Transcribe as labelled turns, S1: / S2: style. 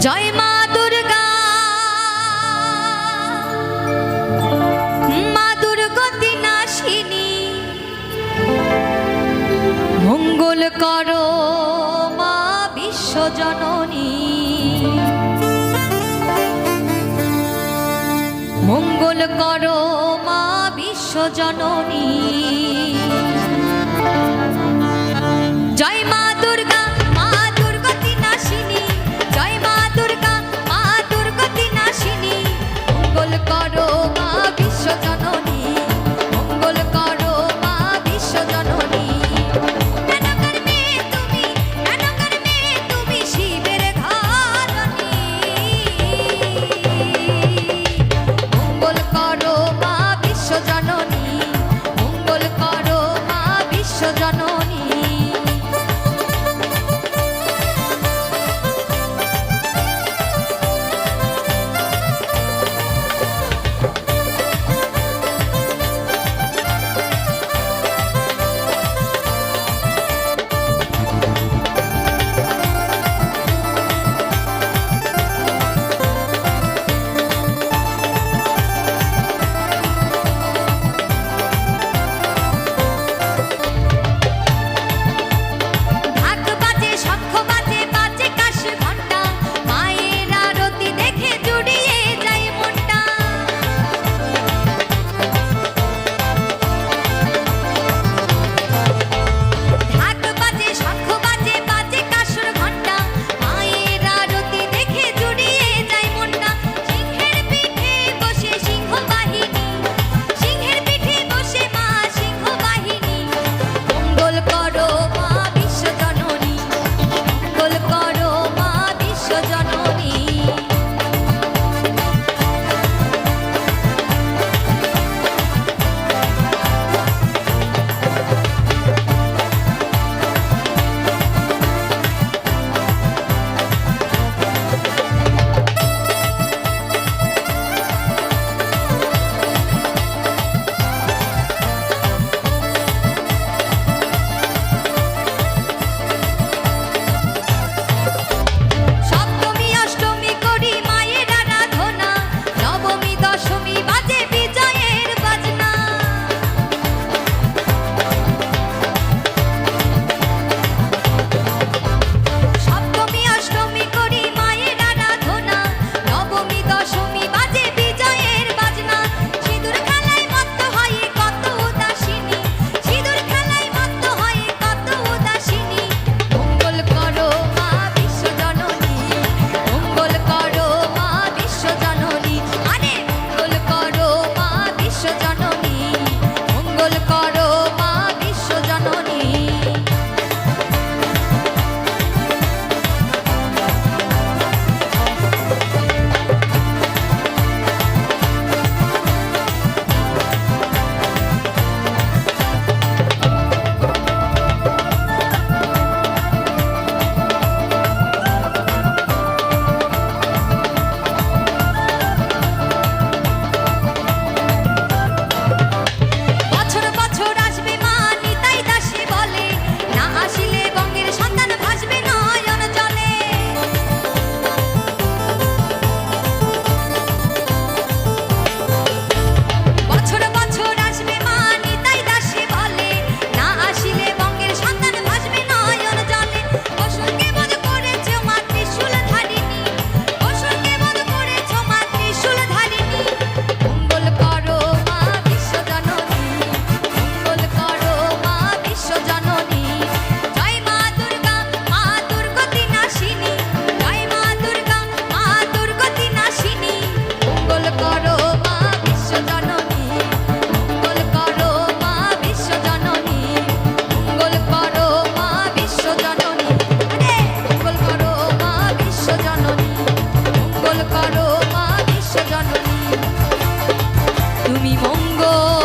S1: জয় মা দুর্গা, মা দুর্গতি নাশিনী, মঙ্গল করো মা বিশ্বজননী, মঙ্গল করো মা বিশ্বজননী। জয় মা দুর্গা, মা দুর্গতি নাশিনী, জয় মা দুর্গা, মা দুর্গতি নাশিনী, মঙ্গল করো মা বিশ্বজননী, মঙ্গল করো মা বিশ্বজননী। মেনকার মেয়ে তুমি, মেনকার মেয়ে তুমি শিবের ঘরণী, মঙ্গল করো মা বিশ্বজননী, মঙ্গল করো মা বিশ্বজননী। তুমি মঙ্গল